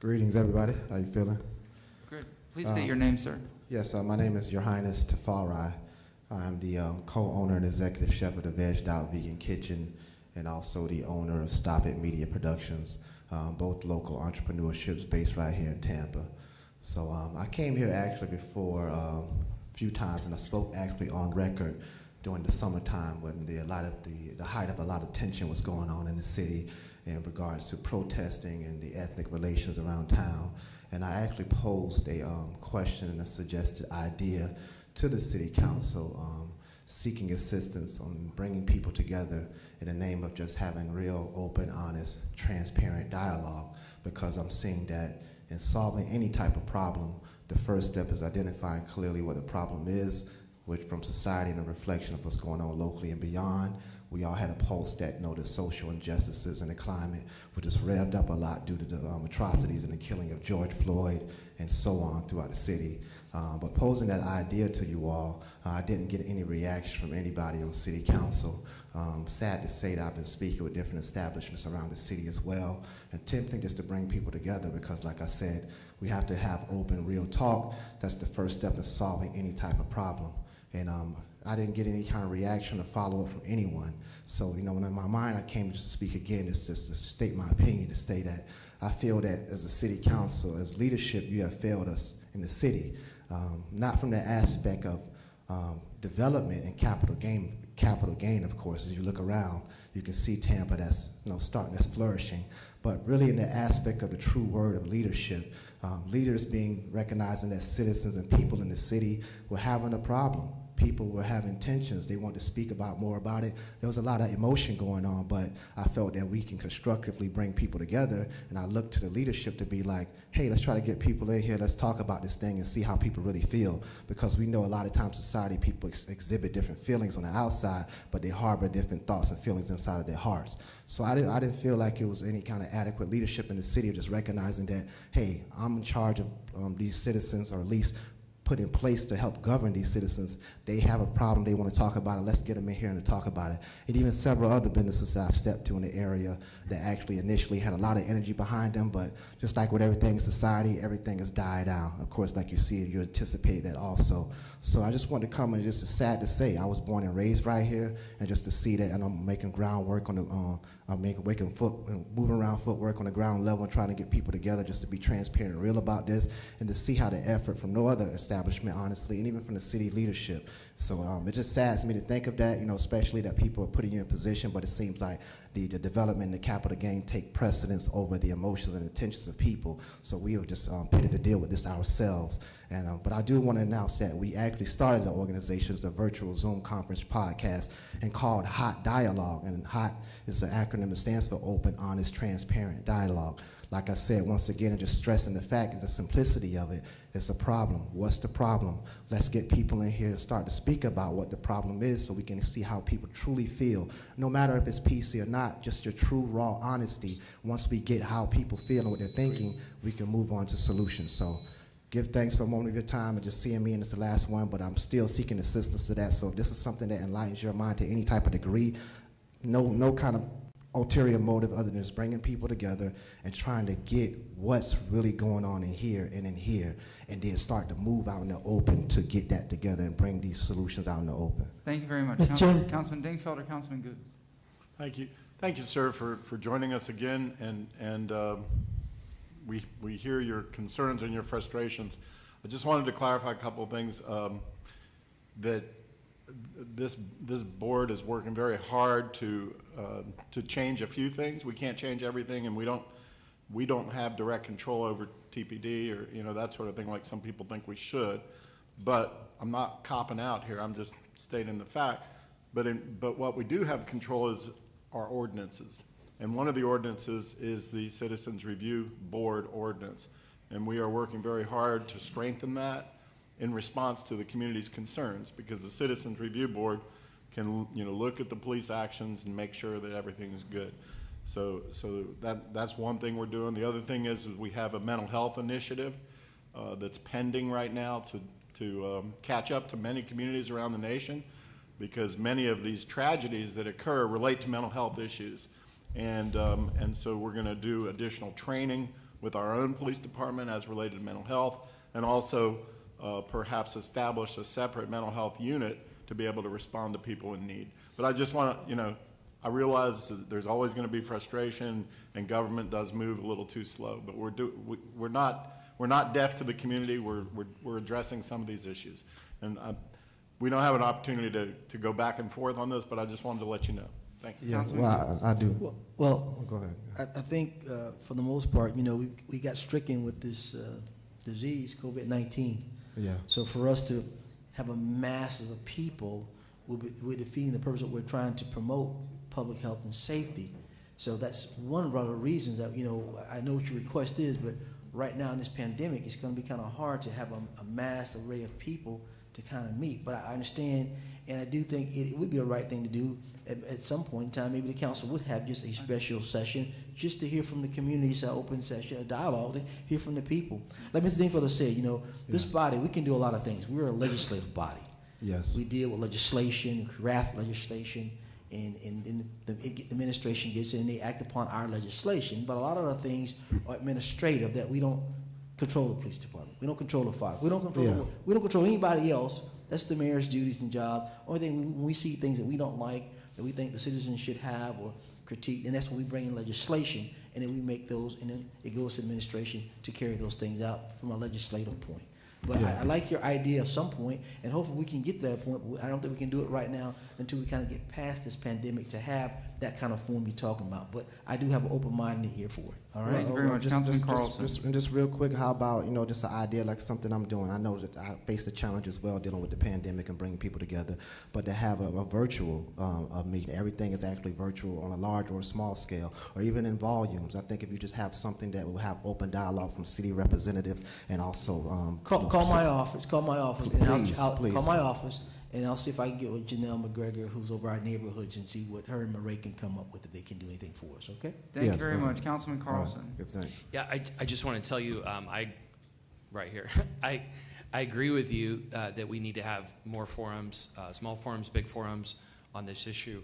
Greetings, everybody. How you feeling? Good. Please state your name, sir. Yes, my name is Yourhighness Tafari. I'm the co-owner and executive chef of the Vegged Out Vegan Kitchen and also the owner of Stop It Media Productions, both local entrepreneurships based right here in Tampa. So I came here actually before a few times, and I spoke actually on record during the summertime when the height of a lot of tension was going on in the city in regards to protesting and the ethnic relations around town. And I actually posed a question and a suggested idea to the city council seeking assistance on bringing people together in the name of just having real, open, honest, transparent dialogue, because I'm seeing that in solving any type of problem, the first step is identifying clearly what the problem is, which from society and a reflection of what's going on locally and beyond. We all had a pulse that the social injustices in the climate were just revved up a lot due to the atrocities and the killing of George Floyd and so on throughout the city. But posing that idea to you all, I didn't get any reaction from anybody on city council. Sad to say that I've been speaking with different establishments around the city as well, attempting just to bring people together because, like I said, we have to have open, real talk. That's the first step in solving any type of problem. And I didn't get any kind of reaction or follow-up from anyone. So, when in my mind I came just to speak again, just to state my opinion, to say that I feel that as a city council, as leadership, you have failed us in the city. Not from the aspect of development and capital gain, of course. As you look around, you can see Tampa that's that's flourishing, but really in the aspect of the true word of leadership, leaders being recognizing as citizens and people in the city were having a problem. People were having tensions. They wanted to speak more about it. There was a lot of emotion going on, but I felt that we can constructively bring people together, and I looked to the leadership to be like, hey, let's try to get people in here. Let's talk about this thing and see how people really feel, because we know a lot of times society, people exhibit different feelings on the outside, but they harbor different thoughts and feelings inside of their hearts. So I didn't feel like it was any kind of adequate leadership in the city of just recognizing that, hey, I'm in charge of these citizens, or at least put in place to help govern these citizens. They have a problem, they want to talk about it, let's get them in here and talk about it. And even several other businesses that I've stepped to in the area that actually initially had a lot of energy behind them, but just like with everything in society, everything has died out. Of course, like you see, you anticipate that also. So I just wanted to come and just sad to say, I was born and raised right here, and just to see that, and I'm making groundwork on the, moving around footwork on the ground level and trying to get people together just to be transparent and real about this, and to see how the effort from no other establishment, honestly, and even from the city leadership. So it just saddens me to think of that, especially that people are putting you in position, but it seems like the development and the capital gain take precedence over the emotions and intentions of people. So we are just pitted to deal with this ourselves. And but I do want to announce that we actually started the organization, the virtual Zoom conference podcast, and called H.O.T Dialogue. And H.O.T is an acronym that stands for Open, Honest, Transparent Dialogue. Like I said, once again, I'm just stressing the fact that the simplicity of it is a problem. What's the problem? Let's get people in here and start to speak about what the problem is so we can see how people truly feel. No matter if it's PC or not, just your true, raw honesty. Once we get how people feel and what they're thinking, we can move on to solutions. So give thanks for a moment of your time and just seeing me, and it's the last one, but I'm still seeking assistance to that. So if this is something that enlightens your mind to any type of degree, no kind of ulterior motive other than just bringing people together and trying to get what's really going on in here, and then start to move out in the open to get that together and bring these solutions out in the open. Thank you very much. Councilman Dingfeld or Councilman Goose? Thank you. Thank you, sir, for joining us again, and we hear your concerns and your frustrations. I just wanted to clarify a couple of things, that this board is working very hard to change a few things. We can't change everything, and we don't have direct control over TPD or that sort of thing like some people think we should. But I'm not copping out here. I'm just stating the fact. But what we do have control is our ordinances, and one of the ordinances is the Citizens Review Board ordinance, and we are working very hard to strengthen that in response to the community's concerns, because the Citizens Review Board can look at the police actions and make sure that everything is good. So that's one thing we're doing. The other thing is we have a mental health initiative that's pending right now to catch up to many communities around the nation, because many of these tragedies that occur relate to mental health issues. And so we're going to do additional training with our own police department as related to mental health, and also perhaps establish a separate mental health unit to be able to respond to people in need. But I just want to, I realize that there's always going to be frustration, and government does move a little too slow. But we're not deaf to the community. We're addressing some of these issues, and we don't have an opportunity to go back and forth on this. But I just wanted to let you know. Thank you. Yeah, well, I do. Well, Go ahead. I think for the most part, we got stricken with this disease, COVID-19. Yeah. So for us to have a mass of people, we're defeating the purpose that we're trying to promote, public health and safety. So that's one of the reasons that, I know what your request is, but right now in this pandemic, it's going to be kind of hard to have a mass array of people to kind of meet. But I understand, and I do think it would be a right thing to do at some point in time. Maybe the council would have just a special session just to hear from the community, an open session, a dialogue, to hear from the people. Like Mr. Dingfelder said, this body, we can do a lot of things. We're a legislative body. Yes. We deal with legislation, craft legislation, and the administration gets it and they act upon our legislation. But a lot of the things are administrative that we don't control the police department. We don't control the fire. We don't control anybody else. That's the mayor's duties and job. Only thing, when we see things that we don't like, that we think the citizens should have or critique, and that's when we bring in legislation, and then we make those, and then it goes to administration to carry those things out from a legislative point. But Yeah. I like your idea at some point, and hopefully we can get to that point. I don't think we can do it right now until we kind of get past this pandemic to have that kind of form you're talking about. But I do have an open mind here for it. All right. Thank you very much, Councilman Carlson. Just real quick, how about, just an idea like something I'm doing. I know that I face the challenge as well dealing with the pandemic and bringing people together, but to have a virtual meeting, everything is actually virtual on a large or a small scale, or even in volumes. I think if you just have something that will have open dialogue from city representatives and also Call my office. Call my office. Please, I'll please. call my office, and I'll see if I can get with Janelle McGregor, who's over our neighborhoods, and see what her and Murray can come up with if they can do anything for us. Okay. Thank you Yes, very go ahead. much, Councilman Carlson. Good thing. Yeah, I just want to tell you, right here, I agree with you that we need to have more forums, small forums, big forums on this issue.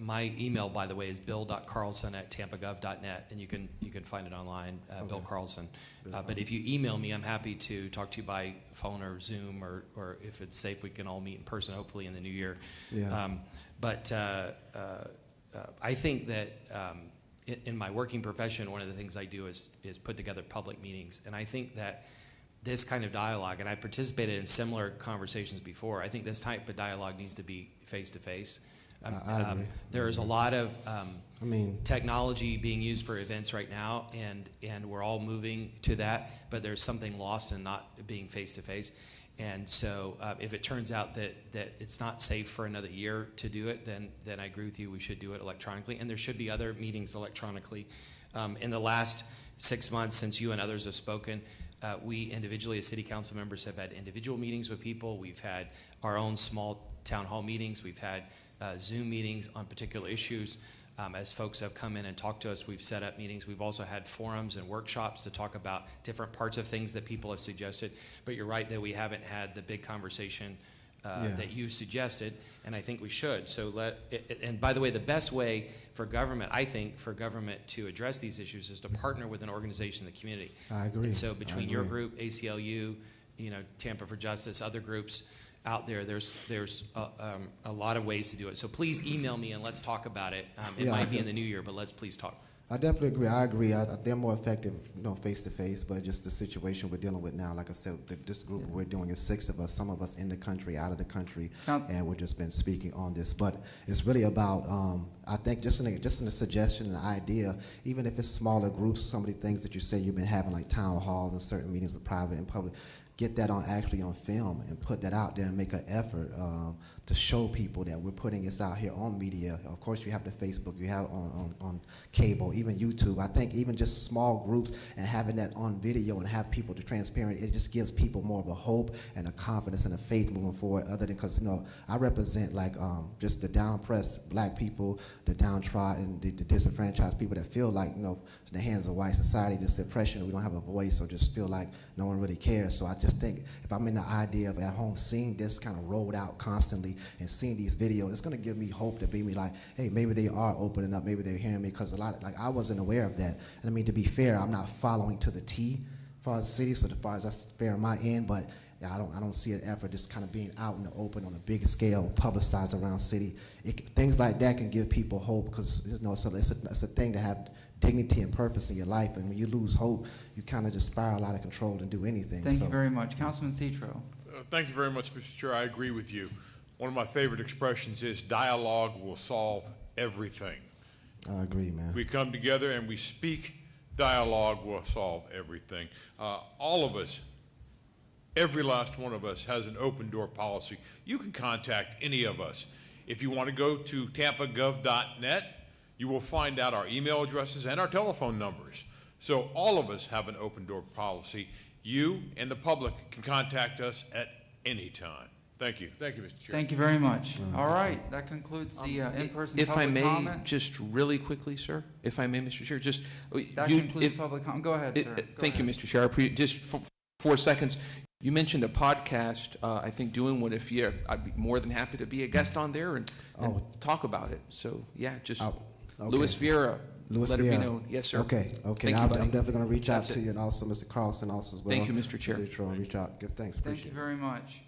My email, by the way, is bill.carlson@tampagov.net, and you can find it online, Bill Carlson. But if you email me, I'm happy to talk to you by phone or Zoom, or if it's safe, we can all meet in person, hopefully in the new year. Yeah. I think that in my working profession, one of the things I do is put together public meetings, and I think that this kind of dialogue, and I participated in similar conversations before, I think this type of dialogue needs to be face-to-face. I agree. There is a lot of technology technology being used for events right now, and we're all moving to that, but there's something lost in not being face-to-face. And so if it turns out that it's not safe for another year to do it, then I agree with you, we should do it electronically, and there should be other meetings electronically. In the last 6 months since you and others have spoken, we individually as city council members have had individual meetings with people. We've had our own small town hall meetings. We've had Zoom meetings on particular issues. As folks have come in and talked to us, we've set up meetings. We've also had forums and workshops to talk about different parts of things that people have suggested. But you're right that we haven't had the big conversation that you suggested, and I think we should. So and by the way, the best way for government, I think, for government to address these issues is to partner with an organization in the community. I agree. And so between your group, ACLU, Tampa for Justice, other groups out there, there's a lot of ways to do it. So please email me and let's talk about it. It might be in the new year, but let's please talk. I definitely agree. I agree. They're more effective, face to face. But just the situation we're dealing with now, like I said, this group we're doing is 6 of us. Some of us in the country, out of the country, and we've just been speaking on this. But it's really about, I think, just in a suggestion, an idea. Even if it's smaller groups, some of the things that you say you've been having, like town halls and certain meetings with private and public. Get that actually on film and put that out there and make an effort to show people that we're putting this out here on media. Of course, you have the Facebook, you have on cable, even YouTube. I think even just small groups and having that on video and have people to transparent, it just gives people more of a hope and a confidence and a faith moving forward. Other than because I represent just the down-pressed black people, the downtrodden, the disenfranchised people that feel like the hands of white society, this depression, we don't have a voice, or just feel like no one really cares. So I just think if I'm in the idea of at home seeing this kind of rolled out constantly, and seeing these videos, it's going to give me hope to be me like, hey, maybe they are opening up, maybe they're hearing me, because a lot of, like, I wasn't aware of that. And I mean, to be fair, I'm not following to the T as far as the city, so as far as that's fair on my end, but yeah, I don't see an effort just kind of being out in the open on a big scale, publicized around city. Things like that can give people hope, because it's a thing to have dignity and purpose in your life, and when you lose hope, you kind of just spiral out of control and do anything. Thank you very much. Councilman Citro. Thank you very much, Mr. Chair. I agree with you. One of my favorite expressions is dialogue will solve everything. I agree, man. We come together and we speak, dialogue will solve everything. All of us, every last one of us has an open door policy. You can contact any of us. If you want to go to tampagov.net, you will find out our email addresses and our telephone numbers. So all of us have an open door policy. You and the public can contact us at any time. Thank you. Thank you, Mr. Chair. Thank you very much. All right, that concludes the in-person If I public may, comment. just really quickly, sir, if I may, Mr. Chair, just. That concludes public comment. Go ahead, sir. Thank you, Mr. Chair. Just 4 seconds. You mentioned a podcast, I think doing one. If you're, I'd be more than happy to be a guest on there and talk about it. So, yeah, just Okay. Luis Viera. Let Viera. me know. Yes, sir. Okay. Thank you, I'm buddy. definitely going to reach out That's to it. you, and also Mr. Carlson also as well. Thank you, Mr. Chair. Reach out. Give thanks. Thank Appreciate you it. very much.